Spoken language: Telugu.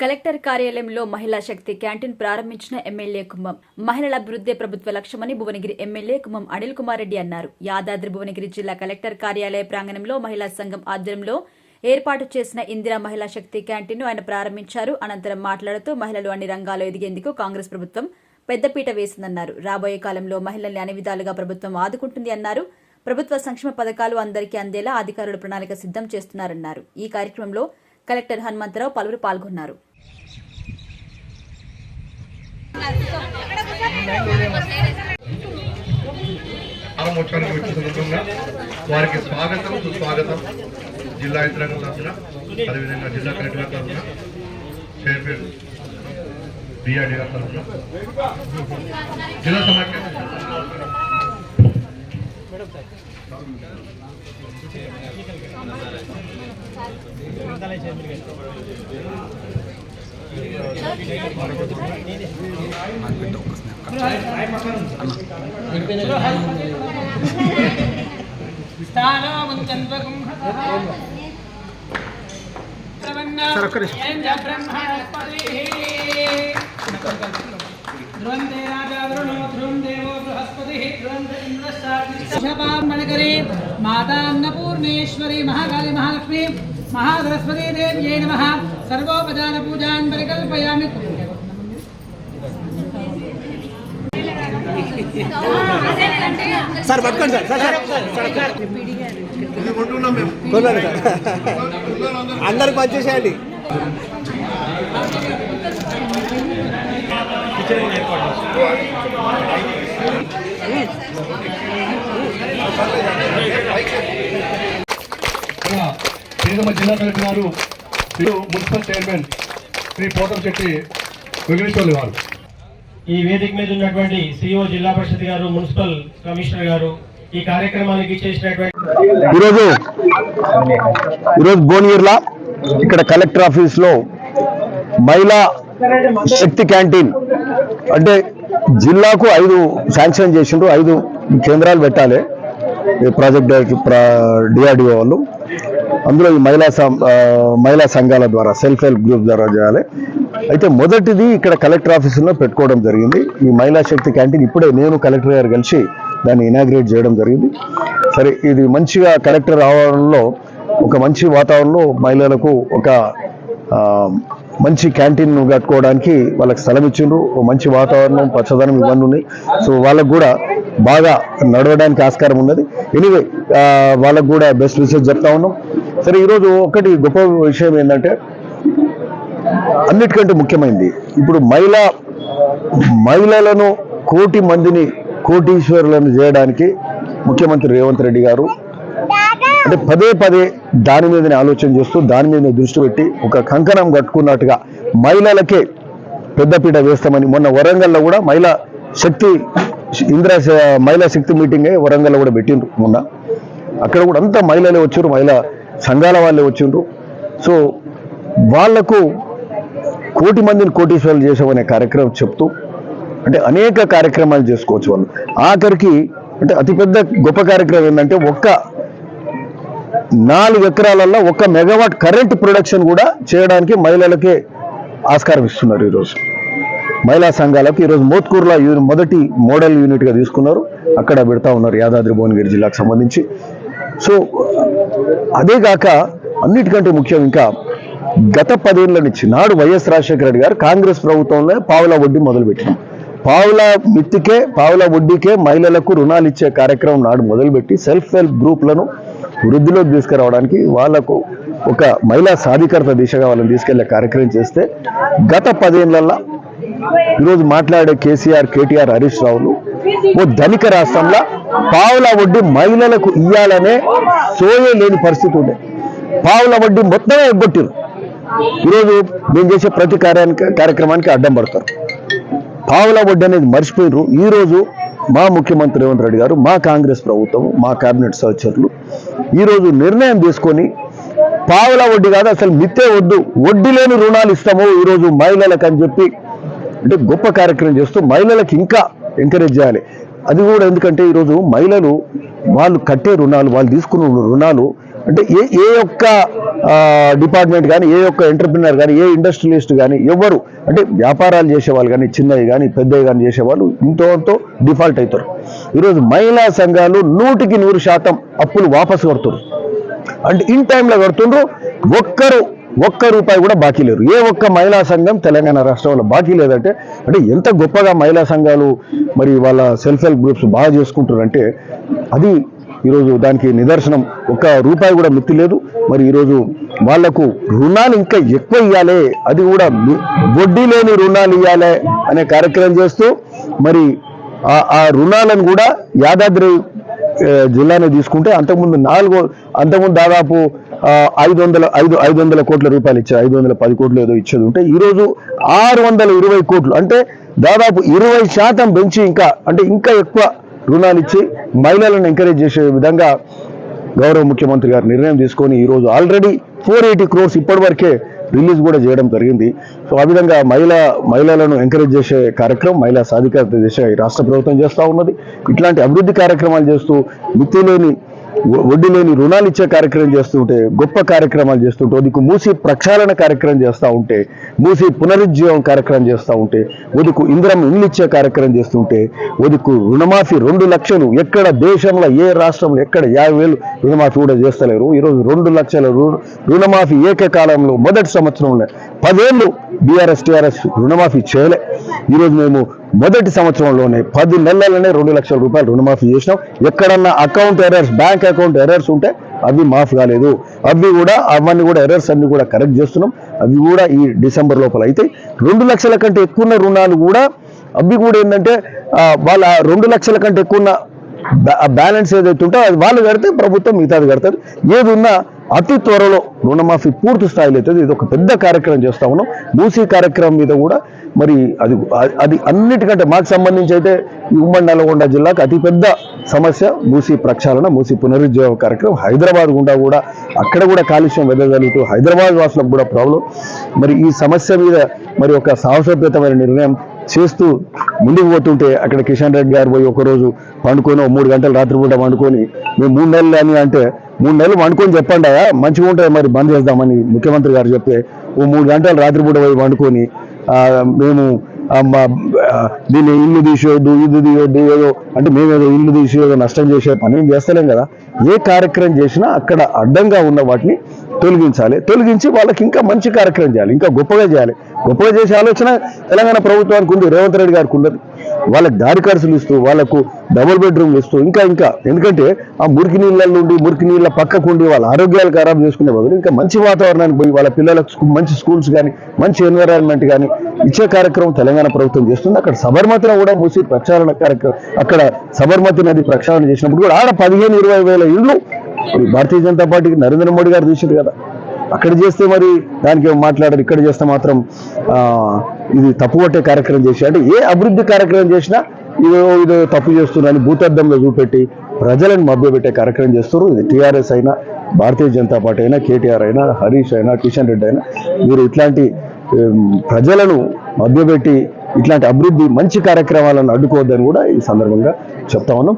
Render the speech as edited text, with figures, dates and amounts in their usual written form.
కలెక్టర్ కార్యాలయంలో మహిళా శక్తి క్యాంటీన్ ప్రారంభించిన ఎమ్మెల్యే కుంభం. మహిళల అభివృద్ధి ప్రభుత్వ లక్ష్యమని భువనగిరి ఎమ్మెల్యే కుంభం అనిల్ కుమార్ రెడ్డి అన్నారు. యాదాద్రి భువనగిరి జిల్లా కలెక్టర్ కార్యాలయ ప్రాంగణంలో మహిళా సంఘం ఆధ్వర్యంలో ఏర్పాటు చేసిన ఇందిరా మహిళా శక్తి క్యాంటీన్ను ఆయన ప్రారంభించారు. అనంతరం మాట్లాడుతూ మహిళలు అన్ని రంగాల్లో ఎదిగేందుకు కాంగ్రెస్ ప్రభుత్వం పెద్దపీట వేసిందన్నారు. రాబోయే కాలంలో మహిళల్ని అన్ని విధాలుగా ప్రభుత్వం ఆదుకుంటుంది అన్నారు. ప్రభుత్వ సంక్షేమ పథకాలు అందరికీ అందేలా అధికారులు ప్రణాళిక సిద్ధం చేస్తున్నారన్నారు. ఈ కార్యక్రమంలో కలెక్టర్ హనుమంతరావు పలువురు పాల్గొన్నారు. వారికి స్వాగతం సుస్వాగతం జిల్లా యంత్రాంగం తరఫున అదేవిధంగా జిల్లా కలెక్టర్ తరఫున చైర్మన్ బిఆర్డీ గారి తరఫున జిల్లా సమాఖ్య माता अन्नपूर्णेश्वरी महाकाली महालक्ष्मी महासरस्वती देव्यै नमः। सर्वोपचार पूजान् परिकल्पयामि। सर पట్టుకోండి సార్ అందరికి వచ్చేసేయండి. జిల్లా కలెక్టర్ గారు మున్సిపల్ చైర్మన్ శ్రీ పోతంశెట్టి వెంకటేశ్వర్లు గారు, ఈ వేదిక మీద ఉన్నటువంటి సిఇఓ జిల్లా పరిషత్ గారు, మున్సిపల్ కమిషనర్ గారు, ఈ కార్యక్రమానికి చేసినటువంటి ఈరోజు భువనగిరిలో ఇక్కడ కలెక్టర్ ఆఫీస్ లో మహిళా శక్తి క్యాంటీన్ అంటే జిల్లాకు 5 శాంక్షన్ చేసిండ్రు. 5 కేంద్రాలు పెట్టాలి ప్రాజెక్ట్ డిఆర్డిఓ వాళ్ళు. అందులో ఈ మహిళా సంఘాల ద్వారా సెల్ఫ్ హెల్ప్ గ్రూప్ ద్వారా చేయాలి. అయితే మొదటిది ఇక్కడ కలెక్టర్ ఆఫీసులో పెట్టుకోవడం జరిగింది. ఈ మహిళా శక్తి క్యాంటీన్ ఇప్పుడే నేను కలెక్టర్ గారు కలిసి దాన్ని ఇనాగ్రేట్ చేయడం జరిగింది. సరే, ఇది మంచిగా కలెక్టర్ ఆవరణలో ఒక మంచి వాతావరణంలో మహిళలకు ఒక మంచి క్యాంటీన్ కట్టుకోవడానికి వాళ్ళకి స్థలం ఇచ్చిండ్రు. మంచి వాతావరణం, పచ్చదనం ఇవన్నీ ఉన్నాయి. సో వాళ్ళకు కూడా బాగా నడవడానికి ఆస్కారం ఉన్నది. ఎనీవే వాళ్ళకు కూడా బెస్ట్ విషయం చెప్తా ఉన్నాం. సరే, ఈరోజు ఒకటి గొప్ప విషయం ఏంటంటే అన్నిటికంటే ముఖ్యమైనది ఇప్పుడు మహిళలను 1 కోటి మందిని కోటీశ్వరులను చేయడానికి ముఖ్యమంత్రి రేవంత్ రెడ్డి గారు అంటే పదే దాని మీదనే ఆలోచన చేస్తూ దాని మీదనే దృష్టి పెట్టి ఒక కంకణం కట్టుకున్నట్టుగా మహిళలకే పెద్దపీట వేస్తామని మొన్న వరంగల్లో కూడా మహిళా శక్తి మీటింగ్ వరంగల్లో కూడా పెట్టిండ్రు. మొన్న అక్కడ కూడా అంతా మహిళలే వచ్చారు, మహిళా సంఘాల వాళ్ళే వచ్చిండ్రు. సో వాళ్లకు 1 కోటి మందిని కోటీశ్వరులు చేసామనే కార్యక్రమం చెప్తూ అంటే అనేక కార్యక్రమాలు చేసుకోవచ్చు వాళ్ళు. ఆఖరికి అంటే అతిపెద్ద గొప్ప కార్యక్రమం ఏంటంటే 4 ఎకరాలలో 1 మెగావాట్ కరెంట్ ప్రొడక్షన్ కూడా చేయడానికి మహిళలకే ఆస్కారం ఇస్తున్నారు. ఈరోజు మహిళా సంఘాలకు ఈరోజు మోత్కూరులో మొదటి మోడల్ యూనిట్గా తీసుకున్నారు. అక్కడ పెడతా ఉన్నారు యాదాద్రి భువనగిరి జిల్లాకు సంబంధించి. సో అదేగాక అన్నిటికంటే ముఖ్యం ఇంకా గత 10 ఏళ్ల నుంచి నాడు వైఎస్ రాజశేఖర రెడ్డి గారు కాంగ్రెస్ ప్రభుత్వంలో పావుల వడ్డీ మొదలుపెట్టినాం. పావుల వడ్డీకే మహిళలకు రుణాలు ఇచ్చే కార్యక్రమం నాడు మొదలుపెట్టి సెల్ఫ్ హెల్ప్ గ్రూప్లను వృద్ధిలోకి తీసుకురావడానికి వాళ్లకు ఒక మహిళా సాధికారత దిశగా వాళ్ళని తీసుకెళ్లే కార్యక్రమం చేస్తే గత 10 ఏళ్లలో ఈరోజు మాట్లాడే కేటీఆర్, హరీష్ రావులు ఓ ధనిక రాష్ట్రంలో పావుల వడ్డీ మహిళలకు ఇయ్యాలనే సోయే లేని పరిస్థితి ఉండే. పావుల వడ్డీ మొత్తమే ఎగ్గొట్టిరు. ఈరోజు మేము చేసే ప్రతి కార్యక్రమానికి అడ్డం పడతారు. పావుల వడ్డీ అనేది మర్చిపోయినారు. ఈరోజు మా ముఖ్యమంత్రి రేవంత్ రెడ్డి గారు, మా కాంగ్రెస్ ప్రభుత్వం, మా కేబినెట్ సహచరులు ఈరోజు నిర్ణయం తీసుకొని పావుల వడ్డీ కాదు అసలు మిత్తే వడ్డీ లేని రుణాలు ఇస్తాము ఈరోజు మహిళలకు అని చెప్పి అంటే గొప్ప కార్యక్రమం చేస్తూ మహిళలకు ఇంకా ఎంకరేజ్ చేయాలి. అది కూడా ఎందుకంటే ఈరోజు మహిళలు వాళ్ళు కట్టే రుణాలు, వాళ్ళు తీసుకున్న రుణాలు అంటే ఏ ఒక్క డిపార్ట్మెంట్ కానీ, ఏ ఒక్క ఎంటర్ప్రినర్ కానీ, ఏ ఇండస్ట్రియలిస్ట్ కానీ ఎవరు అంటే వ్యాపారాలు చేసేవాళ్ళు కానీ, చిన్నవి కానీ పెద్దవి కానీ చేసేవాళ్ళు ఇంతో డిఫాల్ట్ అవుతారు. ఈరోజు మహిళా సంఘాలు 100% అప్పులు వాపసు కడుతున్నారు. అంటే ఇన్ టైంలో కడుతుండ్రు. ఒక్క రూపాయి కూడా బాకీ లేరు. ఏ ఒక్క మహిళా సంఘం తెలంగాణ రాష్ట్రంలో బాకీ లేదంటే అంటే ఎంత గొప్పగా మహిళా సంఘాలు మరి వాళ్ళ సెల్ఫ్ హెల్ప్ గ్రూప్స్ బాగా చేసుకుంటారంటే అది ఈరోజు దానికి నిదర్శనం. ఒక్క రూపాయి కూడా మిత్తి లేదు. మరి ఈరోజు వాళ్లకు రుణాలు ఇంకా ఎక్కువ ఇవ్వాలి, అది కూడా వడ్డీ లేని రుణాలు ఇవ్వాలి అనే కార్యక్రమం చేస్తూ మరి ఆ రుణాలను కూడా యాదాద్రి జిల్లానే తీసుకుంటే అంతకుముందు దాదాపు 500 కోట్ల రూపాయలు ఇచ్చారు. 510 కోట్లు ఏదో ఇచ్చేది ఉంటే ఈరోజు 620 కోట్లు అంటే దాదాపు 20% పెంచి ఇంకా ఎక్కువ రుణాలు ఇచ్చి మహిళలను ఎంకరేజ్ చేసే విధంగా గౌరవ ముఖ్యమంత్రి గారు నిర్ణయం తీసుకొని ఈరోజు ఆల్రెడీ 480 crores ఇప్పటి వరకే రిలీజ్ కూడా చేయడం జరిగింది. సో ఆ విధంగా మహిళలను ఎంకరేజ్ చేసే కార్యక్రమం, మహిళా సాధికారత చేసే రాష్ట్ర ప్రభుత్వం చేస్తూ ఉన్నది. ఇట్లాంటి అభివృద్ధి కార్యక్రమాలు చేస్తూ వడ్డీ లేని రుణాలు ఇచ్చే కార్యక్రమం చేస్తుంటే, గొప్ప కార్యక్రమాలు చేస్తుంటే, ఒదికు మూసి ప్రక్షాళన కార్యక్రమం చేస్తూ ఉంటే, మూసి పునరుజ్జీవం కార్యక్రమం చేస్తూ ఉంటే, ఒదికు ఇంద్రం ఇల్లు ఇచ్చే కార్యక్రమం చేస్తుంటే, ఒదికు రుణమాఫీ 2 లక్షలు ఎక్కడ దేశంలో ఏ రాష్ట్రంలో ఎక్కడ 50,000 రుణమాఫీ కూడా చేస్తలేరు. ఈరోజు 2 లక్షల రుణమాఫీ ఏకకాలంలో మొదటి సంవత్సరంలో 10 ఏళ్ళు టీఆర్ఎస్ రుణమాఫీ చేయలే. ఈరోజు మేము మొదటి సంవత్సరంలోనే 10 నెలలనే 2 లక్షల రూపాయలు రుణమాఫీ చేసినాం. ఎక్కడన్నా బ్యాంక్ అకౌంట్ ఎర్రర్స్ ఉంటే అవి మాఫ్ కాలేదు. అవన్నీ కూడా ఎర్రర్స్ అన్ని కూడా కరెక్ట్ చేస్తున్నాం. అవి కూడా ఈ డిసెంబర్ లోపల అయితే 2 లక్షల కంటే ఎక్కువ రుణాలు కూడా అవి కూడా ఏంటంటే వాళ్ళ 2 లక్షల కంటే ఎక్కువ బ్యాలెన్స్ ఏదైతే ఉంటే అది వాళ్ళు కడితే ప్రభుత్వం మిగతాది కడతారు. ఏది ఉన్నా అతి త్వరలో రుణమాఫీ పూర్తి స్థాయిలో అవుతుంది. ఇది ఒక పెద్ద కార్యక్రమం చేస్తా ఉన్నాం. మూసీ కార్యక్రమం మీద కూడా మరి అది అన్నిటికంటే మాకు సంబంధించి అయితే ఈ ఉమ్మడి నల్గొండ జిల్లాకు అతిపెద్ద సమస్య మూసీ ప్రక్షాళన, మూసీ పునరుజ్జీవ కార్యక్రమం. హైదరాబాద్ గుండా కూడా అక్కడ కూడా కాలుష్యం వెదజల్లుతూ హైదరాబాద్ వాసులకు కూడా ప్రాబ్లం. మరి ఈ సమస్య మీద మరి ఒక సాహసోపేతమైన నిర్ణయం చేస్తూ ముందుకు పోతుంటే అక్కడ కిషన్ రెడ్డి గారు పోయి ఒకరోజు పండుకొని 3 గంటలు రాత్రిపూట పండుకొని మేము 3 నెలలు అని అంటే 3 నెలలు పండుకొని చెప్పండి మంచిగా ఉంటుంది మరి బంద్ చేద్దామని ముఖ్యమంత్రి గారు చెప్తే 3 గంటలు రాత్రిపూట పోయి పండుకొని మేము దీన్ని ఇల్లు తీసేయొద్దు, ఇది తీయొద్దు, ఏదో అంటే మేమేదో ఇల్లు తీసేదో నష్టం చేసే పని ఏం చేస్తలేం కదా. ఏ కార్యక్రమం చేసినా అక్కడ అడ్డంగా ఉన్న వాటిని తొలగించి వాళ్ళకి ఇంకా మంచి కార్యక్రమం చేయాలి, ఇంకా గొప్పగా చేసే ఆలోచన తెలంగాణ ప్రభుత్వానికి ఉంది, రేవంత్ రెడ్డి గారికి ఉన్నది. వాళ్ళకి దారి ఖర్చులు ఇస్తూ, వాళ్ళకు డబుల్ బెడ్రూమ్లు ఇస్తూ ఇంకా ఎందుకంటే ఆ మురికి నీళ్ళ పక్కకుండి వాళ్ళ ఆరోగ్యాలు ఖరాబ్ చేసుకునే బదులు ఇంకా మంచి వాతావరణానికి పోయి వాళ్ళ పిల్లలకు మంచి స్కూల్స్ కానీ మంచి ఎన్విరాన్మెంట్ కానీ ఇచ్చే కార్యక్రమం తెలంగాణ ప్రభుత్వం చేస్తుంది. అక్కడ సబర్మతిలో కూడా మూసి ప్రక్షాళన కార్యక్రమం, అక్కడ సబర్మతి నది ప్రక్షాళన చేసినప్పుడు కూడా ఆడ 15-20 వేల ఇళ్ళు భారతీయ జనతా పార్టీకి నరేంద్ర మోడీ గారు చూసారు కదా. అక్కడ చేస్తే మరి దానికి మాట్లాడారు, ఇక్కడ చేస్తే మాత్రం ఇది తప్పు పట్టే కార్యక్రమం చేసి అంటే ఏ అభివృద్ధి కార్యక్రమం చేసినా ఇదో తప్పు చేస్తున్నారని భూతద్దంలో చూపెట్టి ప్రజలను మభ్యపెట్టే కార్యక్రమం చేస్తారు. ఇది టీఆర్ఎస్ అయినా, భారతీయ జనతా పార్టీ అయినా, కేటీఆర్ అయినా, హరీష్ అయినా, కిషన్ రెడ్డి అయినా మీరు ఇట్లాంటి ప్రజలను మభ్యపెట్టి ఇట్లాంటి అభివృద్ధి మంచి కార్యక్రమాలను అడ్డుకోవద్దని కూడా ఈ సందర్భంగా చెప్తా ఉన్నాం.